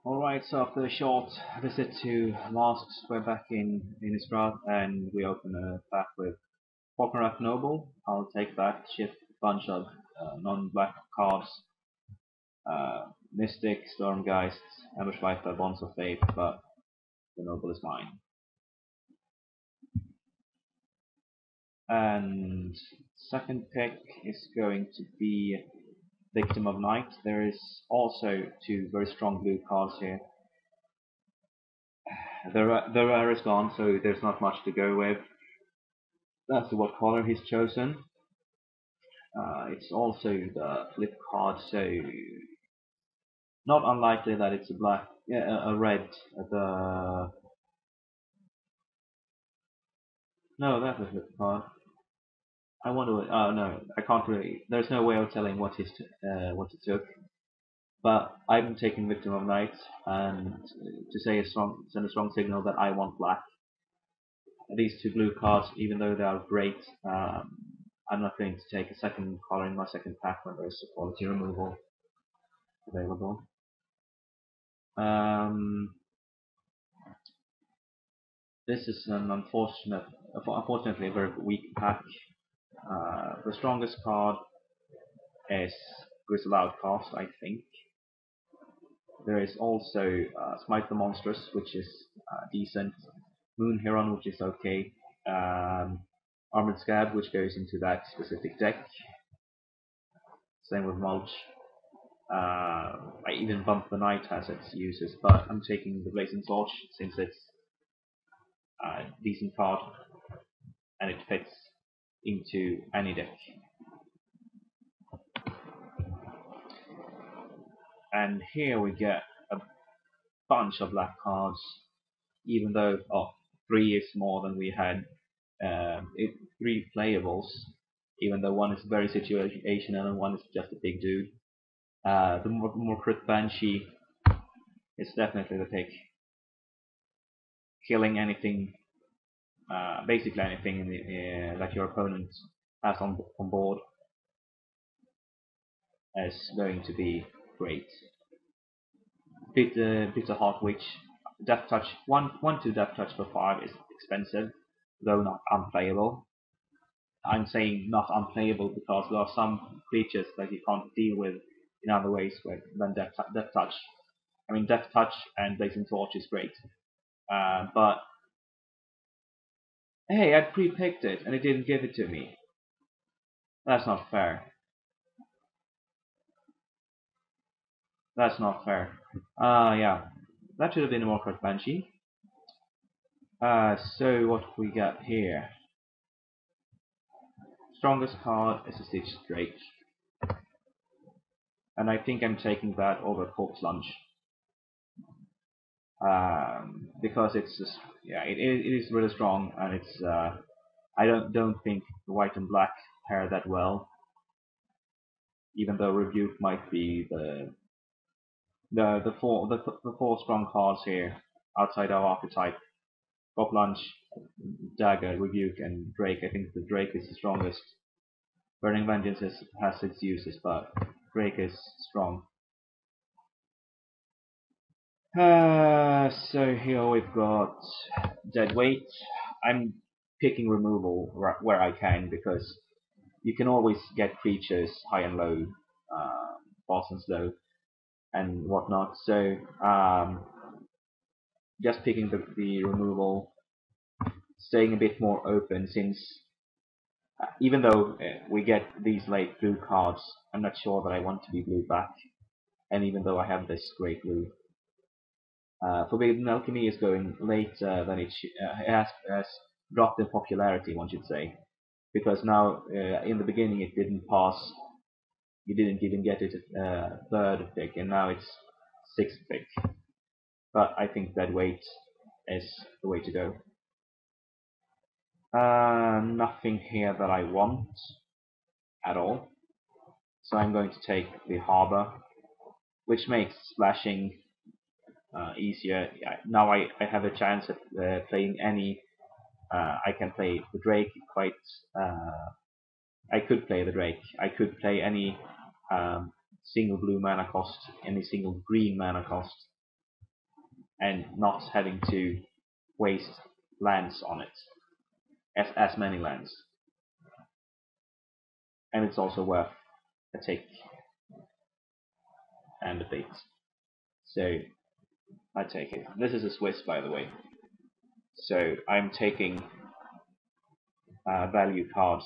Alright, so after a short visit to Masks, we're back in Israt and we open a pack with Falkenrath Noble. I'll take that, shift a bunch of non-black cards, Mystic, Stormgeist, Ambushfighter, Bonds of Faith, but the Noble is mine. And second pick is going to be Victim of Night. There is also two very strong blue cards here. The rare is gone, so there's not much to go with. That's what color he's chosen. It's also the flip card, so not unlikely that it's a black, a red. No, that's a flip card. I wonder. Oh no, I can't really. There's no way of telling what what he took. But I'm taking Victim of Night, and to send a strong signal that I want black. These two blue cards, even though they are great, I'm not going to take a second color in my second pack when there's a quality removal available. This is an unfortunately a very weak pack. The strongest card is Grizzle Outcast, I think. There is also Smite the Monstrous, which is decent. Moon Heron, which is okay. Armored Scab, which goes into that specific deck. Same with Mulch. I even Bump the Night has its uses, but I'm taking the Blazing Torch since it's a decent card and it fits into any deck. And here we get a bunch of black cards, even though 3 is more than we had. 3 playables, even though one is very situational and one is just a big dude. The more crit Banshee is definitely the pick. Killing anything, basically anything that your opponent has on board is going to be great. Bitter Heart Witch, Death Touch, 1/2 Death Touch for 5 is expensive, though not unplayable. I'm saying not unplayable because there are some creatures that you can't deal with in other ways than Death Touch. I mean, Death Touch and Blazing Torch is great, but hey, I pre-picked it and it didn't give it to me. That's not fair. That's not fair. Yeah, that should have been a more correct Banshee. So what we got here? Strongest card is a Stitch Drake, and I think I'm taking that over Corpse Lunge. Because it's just, yeah, it is really strong, and it's I don't think the white and black pair that well. Even though Rebuke might be the four strong cards here outside our archetype: Pop Lunge, Dagger, Rebuke, and Drake. I think the Drake is the strongest. Burning Vengeance has its uses, but Drake is strong. So here we've got Dead Weight. I'm picking removal where I can because you can always get creatures high and low, fast and slow, and whatnot. So just picking the removal, staying a bit more open since even though we get these late blue cards, I'm not sure that I want to be blue back. And even though I have this great blue, Forbidden Alchemy is going later than it has dropped in popularity, one should say, because now in the beginning it didn't pass. You didn't even get it third pick, and now it's sixth pick. But I think that weight is the way to go. Nothing here that I want at all. So I'm going to take the Harbor, which makes splashing easier. Now I have a chance at playing any. I can play the Drake quite. I could play the Drake. I could play any single blue mana cost, any single green mana cost. and not having to waste lands on it, as many lands. And it's also worth a tick and a bit. So I take it. This is a Swiss, by the way. So I'm taking value cards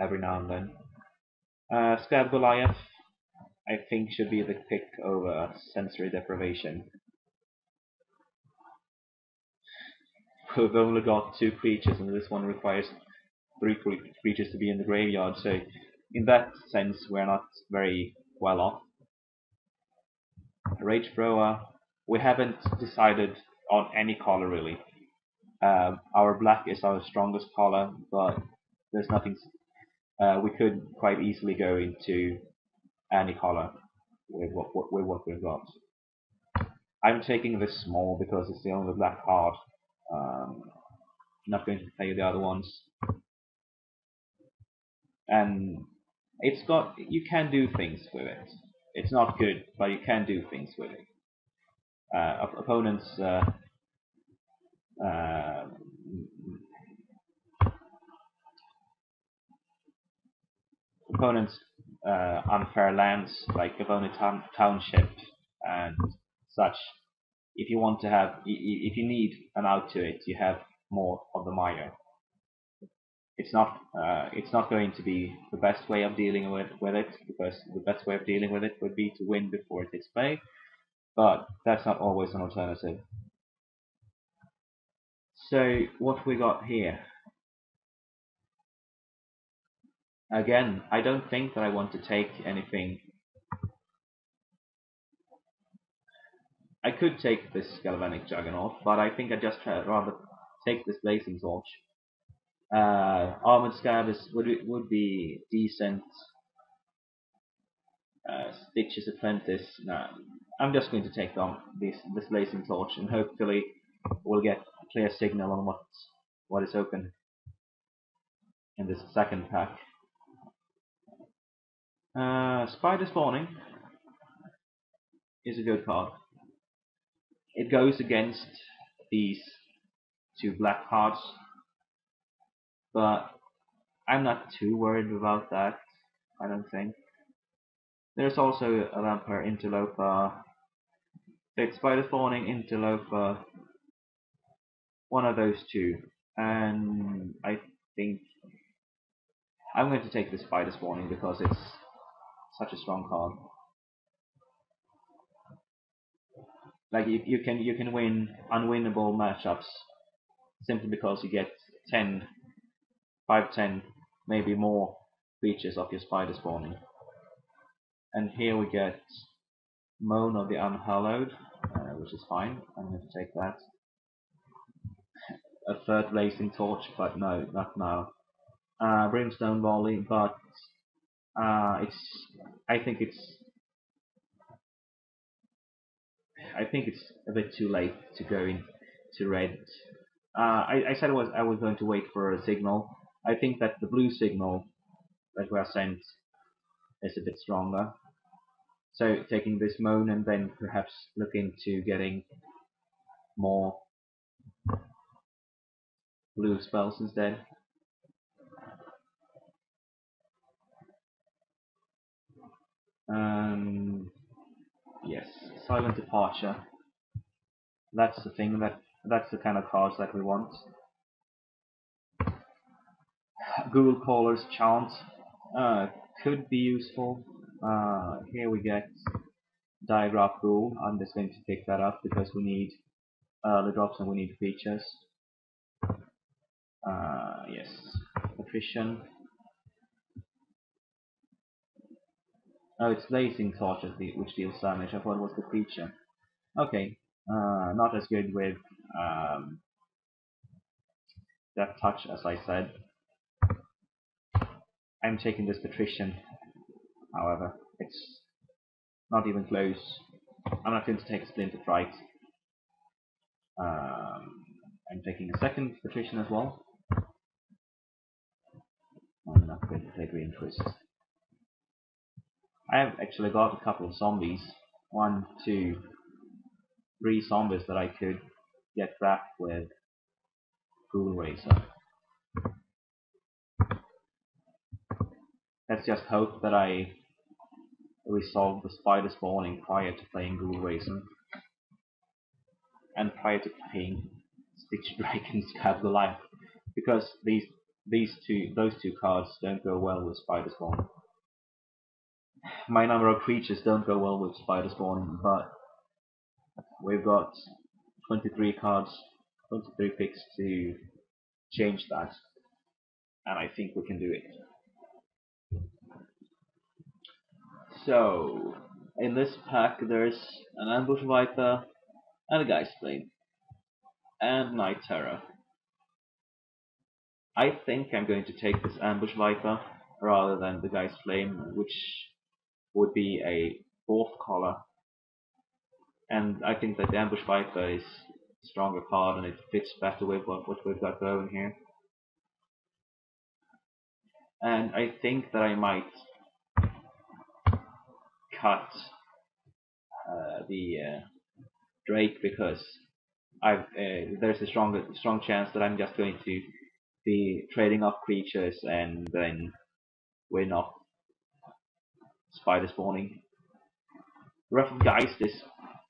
every now and then. Scared Goliath, I think, should be the pick over sensory deprivation. We've only got 2 creatures, and this one requires 3 creatures to be in the graveyard, so in that sense we're not very well off. Rage Thrower, we haven't decided on any color really. Our black is our strongest color, but there's nothing. We could quite easily go into any color with what we've got. I'm taking this small because it's the only black card. Not going to play the other ones. And you can do things with it. It's not good, but you can do things with it. Opponents unfair lands, like opponent township and such. If you want to have, if you need an out to it, you have more of the mire. It's not going to be the best way of dealing with it, because the best way of dealing with it would be to win before it takes play, but that's not always an alternative. So what we got here? Again, I don't think that I want to take anything. I could take this Galvanic Juggernaut, but I think I'd just rather take this Blazing Torch. Armored Scab would be decent. Stitch's Apprentice. No, I'm just going to take this Blazing Torch, and hopefully we'll get a clear signal on what is open in this second pack. Spider Spawning is a good card. It goes against these 2 black cards, but I'm not too worried about that, I don't think. There's also a Vampire Interloper. It's Spider Spawning, Interloper, one of those 2, and I think I'm going to take the Spider Spawning because it's such a strong card. Like you can win unwinnable matchups simply because you get 10, 5, 10, maybe more creatures of your Spider Spawning. And here we get Moan of the Unhallowed, which is fine. I'm going to take that. A 3rd Blazing Torch, but no, not now. Brimstone Volley, but I think it's a bit too late to go into red. I said I was going to wait for a signal. I think that the blue signal that we are sent is a bit stronger. So taking this Moan and then perhaps look into getting more blue spells instead. Yes, Silent Departure. That's the thing, that's the kind of cards that we want. Ghoul Caller's Chant could be useful. Here we get Diagraph Ghoul. I'm just going to pick that up because we need the drops and we need features. Yes, Patrician. Oh, it's Blazing Torch which deals damage. I thought it was the creature. Okay, not as good with Death Touch as I said. I'm taking this Patrician, however. It's not even close. I'm not going to take a Splinter Fright. I'm taking a second Patrician as well. I'm not going to play Green Twist. I have actually got a couple of zombies. 1, 2, 3 zombies that I could get back with Ghoul Racer. Let's just hope that I resolve the spider spawning prior to playing Ghoul Racer. And prior to playing Stitch Dragons Have the Life. Because those two cards don't go well with spider spawn. My number of creatures don't go well with spider spawn, but we've got 23 cards, 23 picks to change that, and I think we can do it. So, in this pack there's an Ambush Viper, and a Geist Flame, and Night Terror. I think I'm going to take this Ambush Viper rather than the Geist Flame, which would be a 4th color. And I think that the Ambush Viper is a stronger card and it fits better with what we've got going here. And I think that I might cut the Drake because there's a strong chance that I'm just going to be trading off creatures and then win off spider spawning. Wrath of Geist is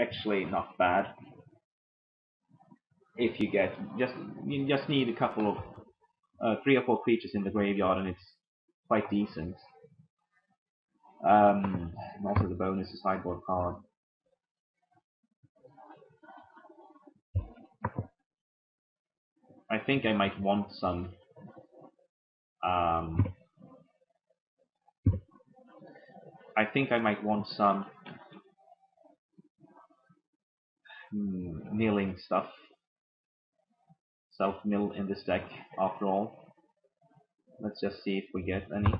actually not bad. If you just need a couple of 3 or 4 creatures in the graveyard and it's quite decent. And also the bonus is sideboard card. I think I might want some milling stuff, self-mill in this deck after all. Let's just see if we get any.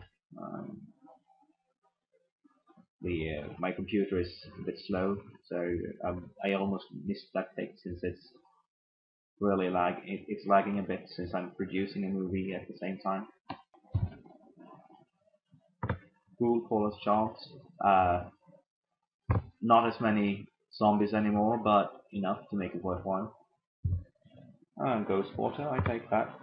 My computer is a bit slow, so I almost missed that pick since it's really it's lagging a bit since I'm producing a movie at the same time. Ghoul Caller's Chant. Not as many zombies anymore, but enough to make it worthwhile. Ghost Water, I take that.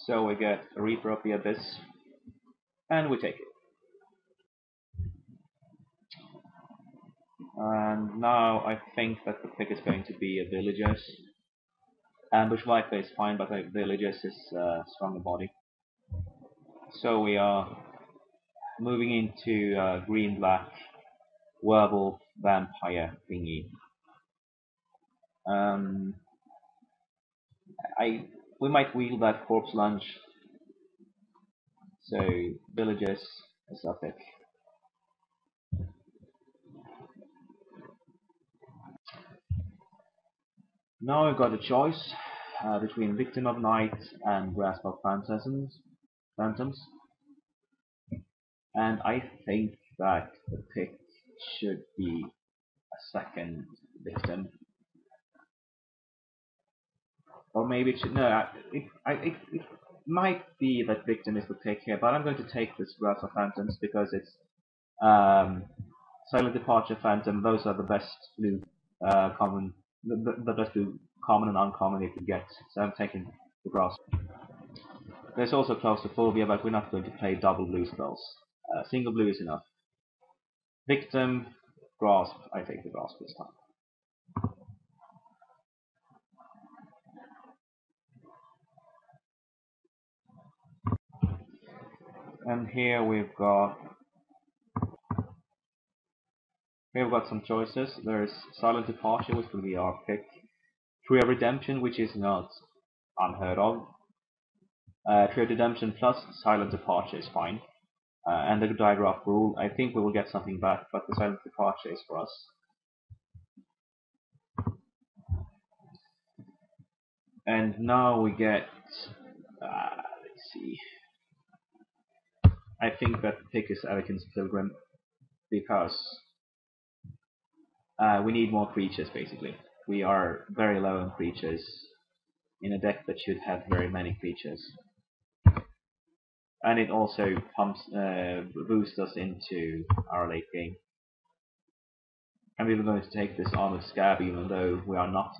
So we get a Reaper of the Abyss, and we take it. And now I think that the pick is going to be a Villagers. Ambush Viper is fine, but Villagers is stronger body. So we are moving into green-black werewolf vampire thingy. We might wheel that Corpse Lunge. So Villagers is our pick. Now I've got a choice between Victim of Night and Grasp of Phantoms. And I think that the pick should be a second Victim. Or maybe it should, no, it might be that Victim is the pick here, but I'm going to take this Grasp of Phantoms because it's Silent Departure, Phantom, those are the best blue common, the best blue common and uncommon you could get, so I'm taking the Grasp. There's also Claustrophobia, but we're not going to play double blue spells. Single blue is enough. Victim, Grasp, I take the Grasp this time. And here we've got some choices. There's Silent Departure, which will be our pick. Tree of Redemption, which is not unheard of. Tree of Redemption plus Silent Departure is fine. And the Digraph Rule, I think we will get something back, but the Silent Departure is for us. And now we get, let's see, I think that the pick is Elegance Pilgrim, because we need more creatures basically. We are very low on creatures, in a deck that should have very many creatures. And it also boosts us into our late game. And we were going to take this Armored Scab, even though we're not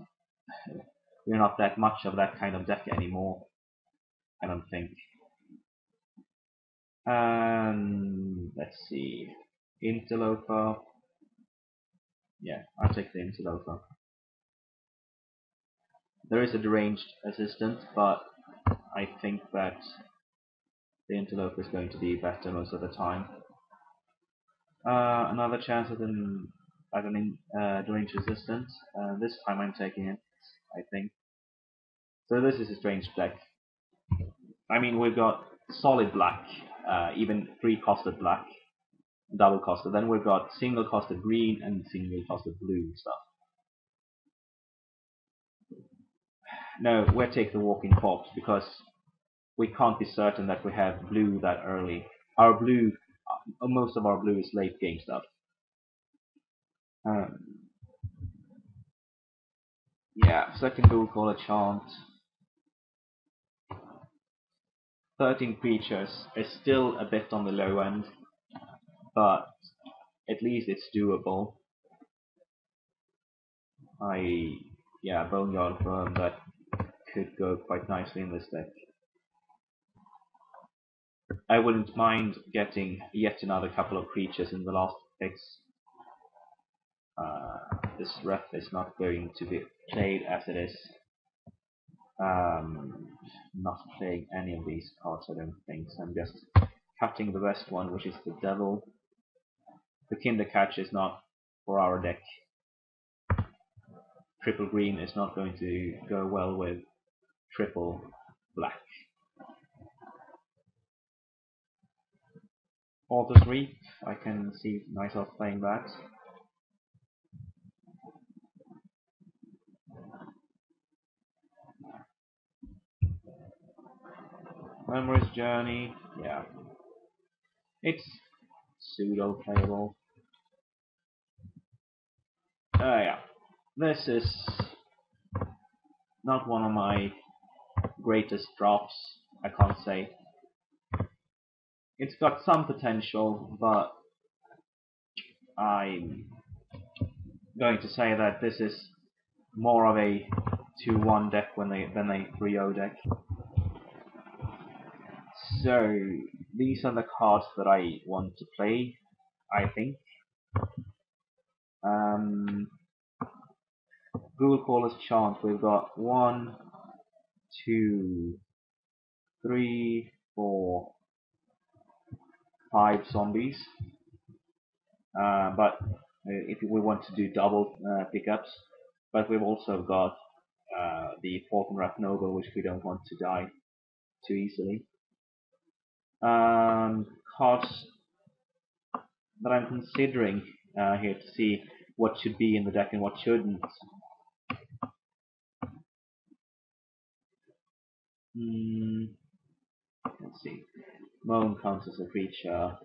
that much of that kind of deck anymore. I don't think. Let's see, Interloper. Yeah, I'll take the Interloper. There is a deranged assistant, but I think that the Interloper is going to be better most of the time. Another chance at an deranged assistant. This time I'm taking it, I think. So this is a strange deck. I mean, we've got solid black, even three-costed black, double-costed. Then we've got single-costed green and single-costed blue stuff. No, we'll take the Walking Corpse because we can't be certain that we have blue that early. Our blue, most of our blue is late game stuff. Yeah, second Ghoul Caller Chant. 13 creatures is still a bit on the low end, but at least it's doable. Boneyard Worm, that could go quite nicely in this deck. I wouldn't mind getting yet another couple of creatures in the last picks. This ref is not going to be played as it is. Not playing any of these cards, I don't think. So I'm just cutting the best one, which is the Devil. The Kindercatch is not for our deck. Triple green is not going to go well with triple black. Author's Reap, I can see myself playing that. Memory's Journey, yeah. It's pseudo playable. Yeah. This is not one of my greatest drops, I can't say. It's got some potential, but I'm going to say that this is more of a 2-1 deck than a 3-0 deck. So these are the cards that I want to play, I think. Ghoul Caller's Chant, we've got 1, 2, 3, 4, 5 zombies. But if we want to do double pickups, but we've also got the Falkenrath Noble, which we don't want to die too easily. Cards that I'm considering here to see what should be in the deck and what shouldn't. Let's see. Moan counts as a creature.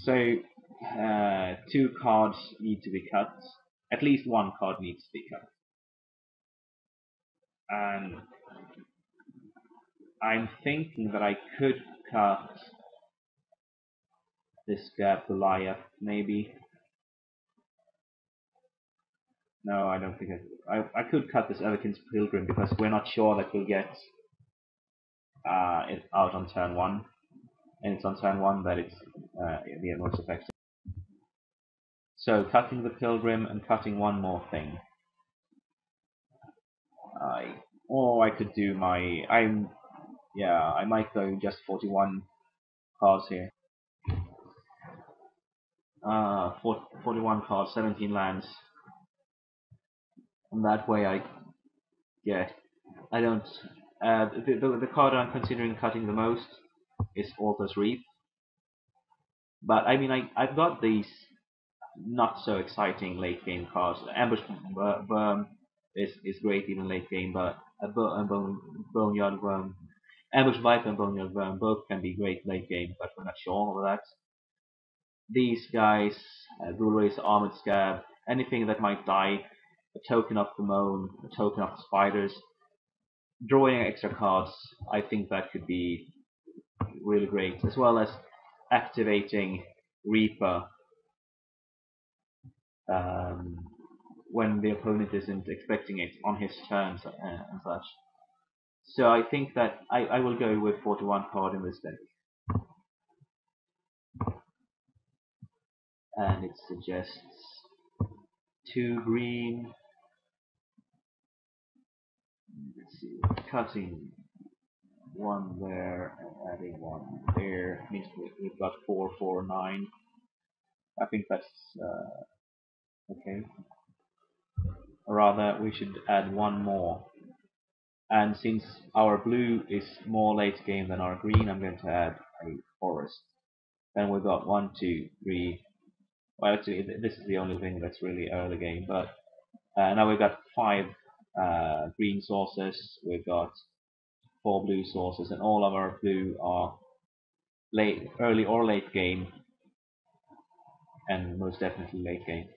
So 2 cards need to be cut. At least 1 card needs to be cut. And I'm thinking that I could cut this Goliath, maybe. No, I don't think I could cut this Everkin's Pilgrim because we're not sure that we'll get it out on turn 1. And it's on turn 1 that it's the most effective. So cutting the Pilgrim and cutting one more thing. Or I could do I might go just 41 cards here. 41 cards, 17 lands. And that way I don't. The card I'm considering cutting the most is Author's Reap. But I mean, I've got these not so exciting late game cards. Ambush Worm is great even late game, but Boneyard Worm, Ambush Viper and Boneyard Worm both can be great late game, but we're not sure of that. These guys, Ghoul Racer, Armored Scab, anything that might die a token of Pomone, a token of Spiders, drawing extra cards. I think that could be really great, as well as activating Reaper um, when the opponent isn't expecting it on his turns and such. So I think that I will go with 41 card in this deck. And it suggests 2 green. Let's see, cutting 1 there and adding 1 there means we've got 4, 4, 9. I think that's okay. Or rather, we should add 1 more. And since our blue is more late game than our green, I'm going to add a forest. Then we've got 1, 2, 3. Well, actually, this is the only thing that's really early game. But now we've got 5 green sources. We've got 4 blue sources, and all of our blue are early or late game, and most definitely late game.